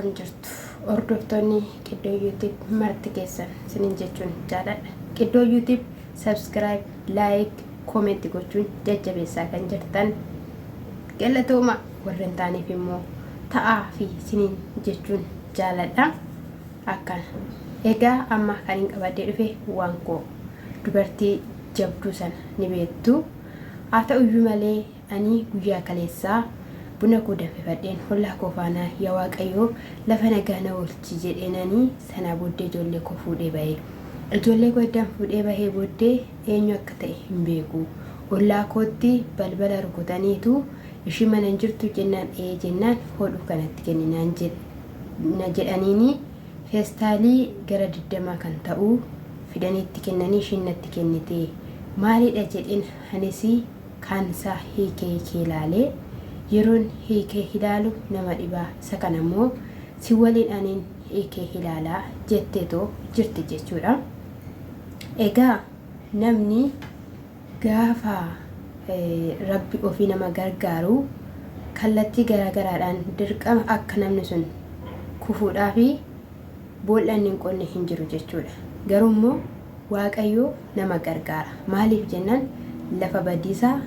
akkam jirtu hordoftoonni Qiddoo YouTube marti keessan sinin jechuun jaaladha. Qiddoo YouTube subscribe, like, comment gochuun jajjabeessaa kan jirtan galatooma. Warreen taaniif immoo ta'aa fi sinin jechuun jaaladha. Akkana egaa amma kan hin qabadee dhufe waan koo dubartii jabduu sana ni beektu. Haa ta'uyyuu malee ani guyyaa kaleessaa buna koo danfifadheen hollaa koo faana yaa Waaqayyoo lafa nagaa na oolchi jedheenanii sana booddee ijoollee koo fuudhee bahee. Ijoollee koo iddaan fuudhee bahee booddee eenyu akka ta'e hin beeku. Hollaa kootti balbala rukutaniitu ishii mana hin jirtu jennaan jennaan hodhuu kanatti kenninaan jedhaniini feestaalii gara 20 kan ta'u fidaniitti kennanii ishiin natti kennite. Maalidha jedheen anis kaansaa hiikee ilaalee yeroon hiikee ilaalu nama dhibaa isa kana immoo si waliin aniin hiikee ilaalaa jetteetoo jirti jechuudha. Egaa namni gaafa rabbi ofii nama gargaaru kallattii garaagaraadhaan dirqama akka namni sun kufuudhaa fi bool'anni hin qonne hin jiru jechuudha. Garuu immoo Waaqayyoo nama gargaara. Maaliif jennaan lafa badiisaa,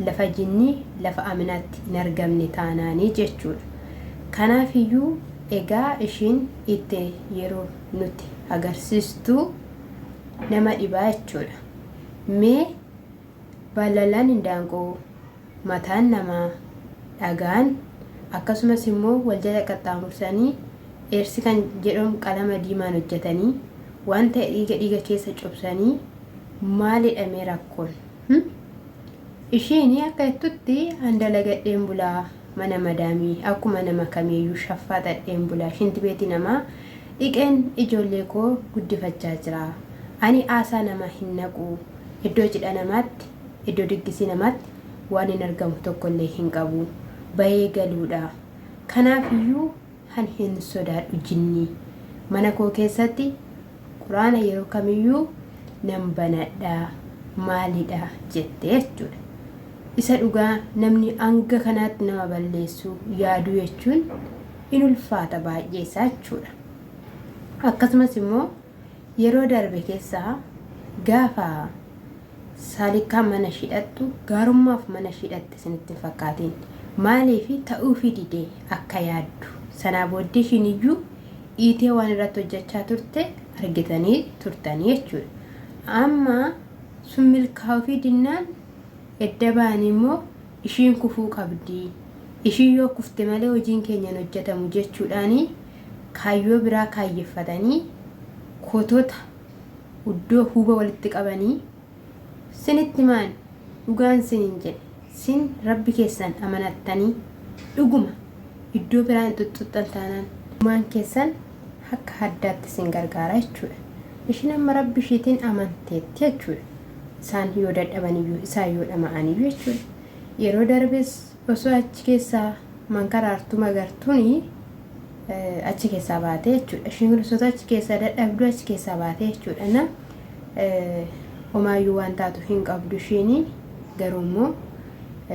lafa jinnii, lafa aminaatti hin argamne taanaanii jechuudha. Kanaafiyyuu egaa ishiin itti yeroo nuti agarsiistu nama dhibaa jechuudha. Mee balalaan hindaanqoo, mataan namaa, dhagaan akkasumas immoo wal jala qaxxaamursanii eersi kan jedhamu qalama diimaan hojjetanii waan ta'e dhiiga keessa cobsanii maalidha mee rakkoon? Ishiin akka jettutti handalagadheen bulaa mana madaamii akkuma nama kamiiyyuu shaffaatadheen bulaa shinti beeti namaa dhiqeen ijoollee koo guddifachaa jira. Ani aasaa nama hin naqu. Iddoo cidha namaatti, iddoo diggisii namaatti waan hin argamu tokkollee hin qabu. Bahee galuudha. Kanaafiyyuu han hin sodaadhu jinnii. Mana koo keessatti quraana yeroo kamiyyuu nan banadha. Maalidha jettee jechuudha. Isa dhugaa namni hanga kanaatti nama balleessu yaaduu jechuun in ulfaata baay'ee isaa jechuudha. Akkasumas immoo yeroo darbe keessaa gaafa saalikaa mana shidhattu gaarummaaf mana shidhatte isinitti fakkaatiin maaliif ta'uu fi didee akka yaaddu sanaa booddee ishiin iyyuu dhiitee waan irratti hojjechaa turte argitanii turtanii jechuudha. Amma sun milkaa'uu fi dinnaan edda ba'anii immoo ishiin kufuu qabdi. Ishiin yoo kufte malee hojiin keenyan hojjetamu jechuudhaanii kaayyoo biraa kaayyeffatanii kootota iddoo huuba walitti qabanii sinitti maan dhugaan sinin jedhe sin rabbi keessan amanattanii dhuguma iddoo biraa hin tuttuxxan taanaan dhumaan keessan akka haddaatti sin gargaara jechuudha. Ishiin amma rabbi ishiitiin amanteetti jechuudha. Isaan yoo dadhabaniyyuu isaan yoo dhama'aniyyuu jechuudha. Yeroo darbes osoo achi keessaa mankaraartuu magartuuni achi keessaa baatee jechuudha. Ishiin osoo achi keessaa dadhabduu achi keessaa baatee jechuudha. Na homaayyuu waan taatu hin qabdu ishiin garuu immoo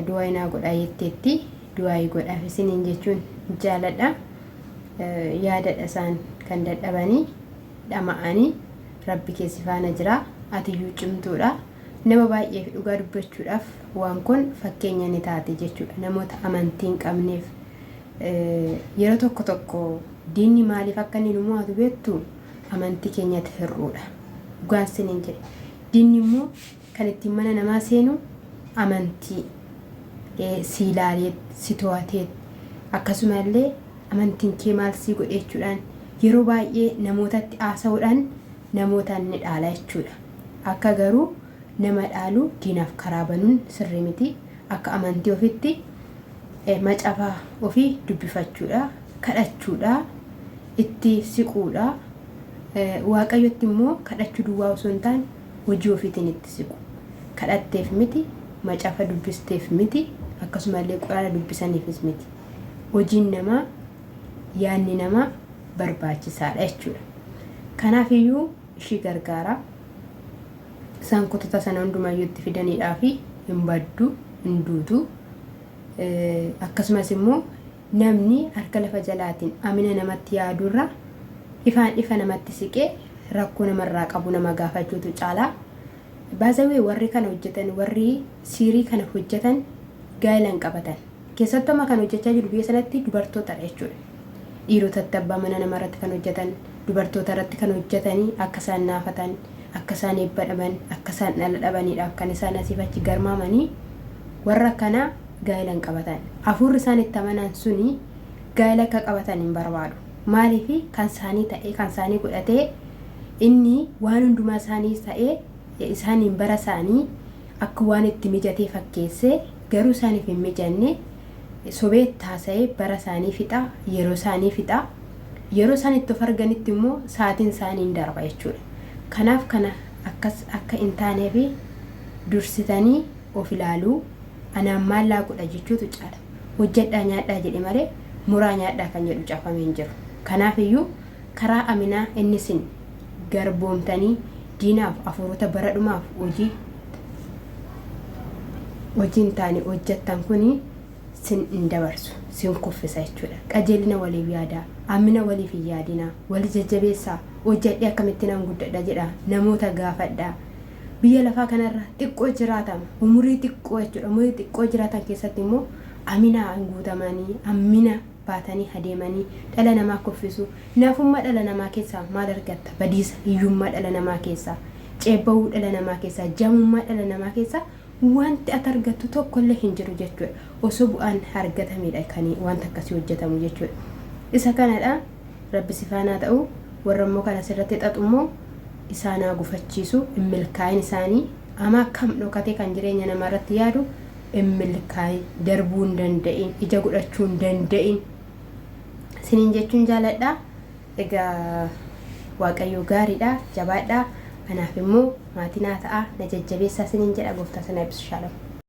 du'aa naa godhaa jetteetti du'aa godhaaf isiniin jechuun jaaladha. Yaadadha isaan kan dadhabanii dhama'anii rabbi keessi faana jira. Atiyyuu cimtuudha. Nama baay'eef dhugaa dubbachuudhaaf waan kun fakkeenya ni taate jechuudha. Namoota amantii hin qabneef yeroo tokko tokko diinni maaliif akka inni nu mo'atu beektu amantii keenyatti hir'uudha. Dhugaan sinin jedhe. Diinni immoo kan ittiin mana namaa seenu amantii si ilaalee si to'atee akkasumallee amantiin kee maal si godhechuudhaan yeroo baay'ee namootatti haasa'uudhaan namootaan ni dhaala jechuudha. Akka garuu nama dhaalu diinaaf karaa banuun sirrii miti. Akka amantii ofitti macafaa ofii dubbifachuudha, kadhachuudha, itti siquudha. Waaqayyotti immoo kadhachuu duwwaa osoo hin taane hojii ofiitiin itti siqu. Kadhatteef miti, macafa dubbisteef miti, akkasumallee quraana dubbisaniifis miti. Hojiin namaa, yaadni namaa barbaachisaadha jechuudha. Kanaafiyyuu ishii gargaara. Isaan kutata sana hundumayyuutti fidaniidhaa fi hin baddu hin duutu. Akkasumas immoo namni harka lafa jalaatiin amina namatti yaadurra ifaan ifa namatti siqee rakkoo namarraa qabu nama gaafachuutu caalaa. Baazawee warri kana hojjetan warri siirii kana hojjetan gaa'ilan qabatan. Keessattuu kan hojjechaa jiru biyya sanatti dubartootadha jechuudha. Dhiirotatti abbaa mana namarratti kan hojjetan, dubartoota irratti kan hojjetanii akka isaan naafatan, akka isaan eebba dhaban, akka isaan dhala dhabanidhaaf kan isaan asiif achi garmaamanii warra kana gaa'ilan qabatan. Hafuurri isaan itti amanan suni gaa'ila akka qabatan hin barbaadu. Maaliif kan isaanii ta'ee kan isaanii godhatee inni waan hundumaa isaanii ta'ee isaaniin bara isaanii akka waan itti mijatee fakkeessee garuu isaaniif hin mijanne sobee taasa'ee bara isaanii fixa, yeroo isaanii fixa. Yeroo isaan itti of arganitti immoo sa'aatiin isaanii darba jechuudha. Kanaaf kana akka hin taaneef dursitanii of ilaaluu anaan maal laaqudha jechuutu caala. Hojjedhaa nyaadhaa jedhe malee muraa nyaadhaa kan jedhu cafamee hin jiru. Kanaaf iyyuu karaa aminaa inni isin garboomtanii diinaaf hafuurota bara dhumaaf hojiin taane hojjettan kuni sin hin dabarsu, sin kuffisa jechuudha. Qajeelina waliif yaadaa, amina waliif hin yaadinaa, wali jajjabeessaa, hojjedhee akkamitti nan guddadha jedhaa, namoota gaafadhaa. Biyya lafaa kanarra xiqqoo jiraatama, umurii xiqqoo jechuudha. Umurii xiqqoo jiraatan keessatti immoo aminaa guutamanii, amina baatanii adeemanii dhala namaa kuffisu. Naafummaa dhala namaa keessaa maal argatta? Badiisa, hiyyummaa dhala namaa keessaa, ceebbawuu dhala namaa keessaa, jamummaa dhala namaa keessaa wanti ati argattu tokkollee hin jiru jechuudha. Osoo bu'aan argatamedha kan wanta akkasii hojjetamu jechuudha. Isa kanadha Rabbi si faana ta'u. Warra immoo kana sirratti xaxu immoo isaanaa gufachiisu milkaa'in isaanii ama akkam dhokatee kan jireenya namarratti yaadu milkaa'in darbuu hin danda'in, ija godhachuu hin danda'in siniin jechuun jaaladha. Egaa Waaqayyo gaariidha, jabaadha. Kanaaf immoo maatii naa ta'a, na jajjabeessaa siniin jedha. Gooftaa sana eebbisu. Shaalom.